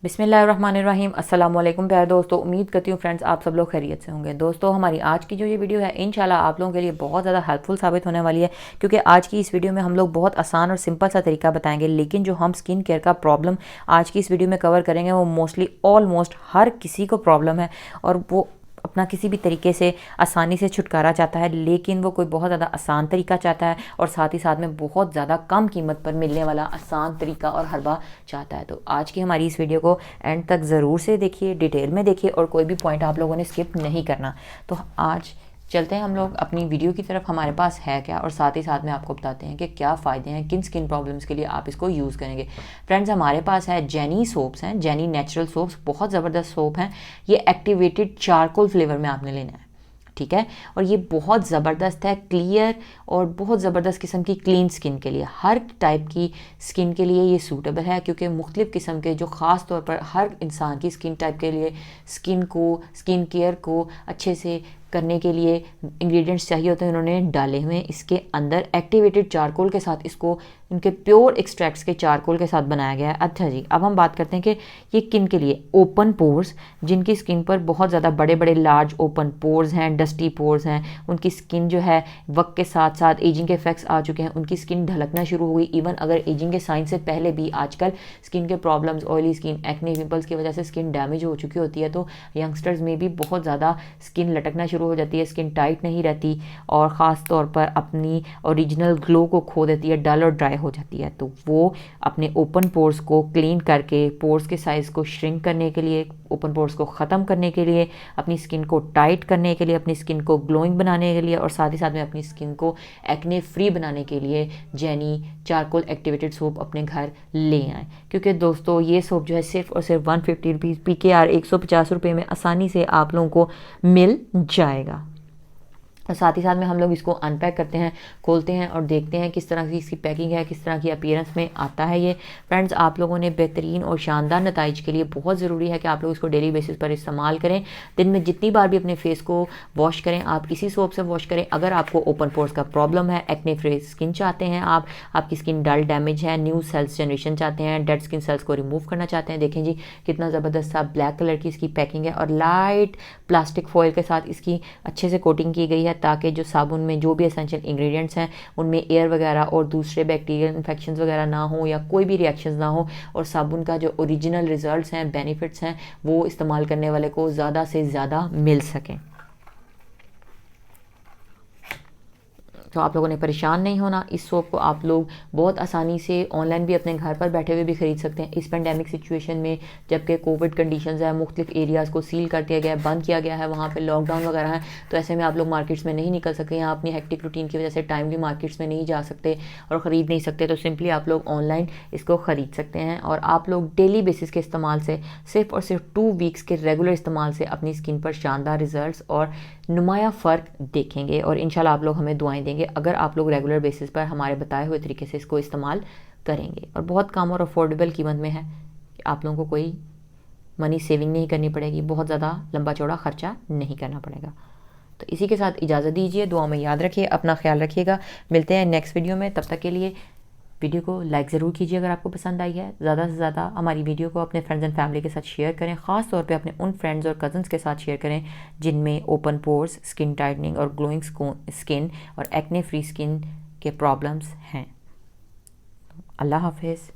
बिस्मिल्लाहिर्रहमानिर्रहीम। अस्सलाम वालेकुम प्यारे दोस्तों, उम्मीद करती हूँ फ्रेंड्स आप सब लोग खैरियत से होंगे। दोस्तों हमारी आज की जो ये वीडियो है इंशाल्लाह आप लोगों के लिए बहुत ज़्यादा हेल्पफुल साबित होने वाली है, क्योंकि आज की इस वीडियो में हम लोग बहुत आसान और सिंपल सा तरीका बताएंगे। लेकिन जो हम स्किन केयर का प्रॉब्लम आज की इस वीडियो में कवर करेंगे वो मोस्टली ऑलमोस्ट हर किसी को प्रॉब्लम है, और वो अपना किसी भी तरीके से आसानी से छुटकारा चाहता है, लेकिन वो कोई बहुत ज़्यादा आसान तरीका चाहता है और साथ ही साथ में बहुत ज़्यादा कम कीमत पर मिलने वाला आसान तरीका और हरबा चाहता है। तो आज की हमारी इस वीडियो को एंड तक ज़रूर से देखिए, डिटेल में देखिए और कोई भी पॉइंट आप लोगों ने स्किप नहीं करना। तो आज चलते हैं हम लोग अपनी वीडियो की तरफ, हमारे पास है क्या, और साथ ही साथ में आपको बताते हैं कि क्या फ़ायदे हैं, किन स्किन प्रॉब्लम्स के लिए आप इसको यूज़ करेंगे। फ्रेंड्स हमारे पास है जेनी सोप्स हैं, जेनी नेचुरल सोप्स, बहुत ज़बरदस्त सोप हैं। ये एक्टिवेटेड चारकोल फ्लेवर में आपने लेना है, ठीक है। और ये बहुत ज़बरदस्त है, क्लियर और बहुत ज़बरदस्त किस्म की क्लीन स्किन के लिए, हर टाइप की स्किन के लिए ये सूटेबल है, क्योंकि मुख्तलिफ़ किस्म के जो ख़ास तौर पर हर इंसान की स्किन टाइप के लिए स्किन केयर को अच्छे से करने के लिए इंग्रेडिएंट्स चाहिए होते हैं, उन्होंने डाले हुए हैं इसके अंदर एक्टिवेटेड चारकोल के साथ। इसको इनके प्योर एक्सट्रैक्ट्स के चारकोल के साथ बनाया गया है। अच्छा जी, अब हम बात करते हैं कि ये किन के लिए। ओपन पोर्स, जिनकी स्किन पर बहुत ज़्यादा बड़े बड़े लार्ज ओपन पोर्स हैं, डस्टी पोर्स हैं, उनकी स्किन जो है वक्त के साथ साथ एजिंग के इफेक्ट्स आ चुके हैं, उनकी स्किन ढलकना शुरू हो गई। इवन अगर एजिंग के साइन से पहले भी आजकल स्किन के problems, oily skin, acne, pimples की वजह से स्किन डैमेज हो चुकी होती है, तो यंगस्टर्स में भी बहुत ज़्यादा स्किन लटकना शुरू हो जाती है, स्किन टाइट नहीं रहती और ख़ास तौर पर अपनी ओरिजिनल ग्लो को खो देती है, डल और ड्राई हो जाती है। तो वो अपने ओपन पोर्स को क्लीन करके, पोर्स के साइज़ को श्रिंक करने के लिए, ओपन पोर्स को ख़त्म करने के लिए, अपनी स्किन को टाइट करने के लिए, अपनी स्किन को ग्लोइंग बनाने के लिए और साथ ही साथ में अपनी स्किन को एक्ने फ्री बनाने के लिए जेनी चारकोल एक्टिवेटेड सोप अपने घर ले आएँ। क्योंकि दोस्तों ये सोप जो है सिर्फ और सिर्फ 150 रुपीज़, PKR 150 रुपये में आसानी से आप लोगों को मिल जाएगा। और साथ ही साथ में हम लोग इसको अनपैक करते हैं, खोलते हैं और देखते हैं किस तरह की इसकी पैकिंग है, किस तरह की अपीयरेंस में आता है ये। फ्रेंड्स आप लोगों ने बेहतरीन और शानदार नताइज के लिए बहुत ज़रूरी है कि आप लोग इसको डेली बेसिस पर इस्तेमाल करें। दिन में जितनी बार भी अपने फेस को वॉश करें, आप इसी सोप से वॉश करें। अगर आपको ओपन पोर्स का प्रॉब्लम है, एक्ने फ्री स्किन चाहते हैं आप, आपकी स्किन डल डैमेज है, न्यू सेल्स जनरेशन चाहते हैं, डेड स्किन सेल्स को रिमूव करना चाहते हैं, देखें जी कितना ज़बरदस्त सा ब्लैक कलर की इसकी पैकिंग है और लाइट प्लास्टिक फॉइल के साथ इसकी अच्छे से कोटिंग की गई है, ताकि जो साबुन में जो भी एसेंशियल इंग्रेडिएंट्स हैं उनमें एयर वगैरह और दूसरे बैक्टीरियल इन्फेक्शंस वगैरह ना हो या कोई भी रिएक्शंस ना हो, और साबुन का जो ओरिजिनल रिजल्ट्स हैं, बेनिफिट्स हैं, वो इस्तेमाल करने वाले को ज़्यादा से ज़्यादा मिल सकें। तो आप लोगों ने परेशान नहीं होना। इस सोप को आप लोग बहुत आसानी से ऑनलाइन भी अपने घर पर बैठे हुए भी ख़रीद सकते हैं। इस पेंडेमिक सिचुएशन में जबकि कोविड कंडीशंस है, मुख्तलिफ एरियाज़ को सील कर दिया गया है, बंद किया गया है, वहाँ पे लॉकडाउन वगैरह है, तो ऐसे में आप लोग मार्केट्स में नहीं निकल सकते, यहाँ अपनी हेक्टिक रूटीन की वजह से टाइमली मार्केट्स में नहीं जा सकते और ख़रीद नहीं सकते, तो सिंपली आप लोग ऑनलाइन इसको ख़रीद सकते हैं। और आप लोग डेली बेसिस के इस्तेमाल से, सिर्फ और सिर्फ 2 वीक्स के रेगुलर इस्तेमाल से अपनी स्किन पर शानदार रिजल्ट्स और नुमाया फ़र्क देखेंगे और इंशाल्लाह आप लोग हमें दुआएं देंगे अगर आप लोग रेगुलर बेसिस पर हमारे बताए हुए तरीके से इसको इस्तेमाल करेंगे। और बहुत कम और अफोर्डेबल कीमत में है, आप लोगों को कोई मनी सेविंग नहीं करनी पड़ेगी, बहुत ज़्यादा लंबा चौड़ा ख़र्चा नहीं करना पड़ेगा। तो इसी के साथ इजाज़त दीजिए, दुआ में याद रखिए, अपना ख्याल रखिएगा। मिलते हैं नेक्स्ट वीडियो में, तब तक के लिए वीडियो को लाइक ज़रूर कीजिए अगर आपको पसंद आई है। ज़्यादा से ज़्यादा हमारी वीडियो को अपने फ्रेंड्स एंड फैमिली के साथ शेयर करें, ख़ास तौर पे अपने उन फ्रेंड्स और कज़न्स के साथ शेयर करें जिनमें ओपन पोर्स, स्किन टाइटनिंग और ग्लोइंग स्किन और एक्ने फ्री स्किन के प्रॉब्लम्स हैं। अल्लाह हाफिज़।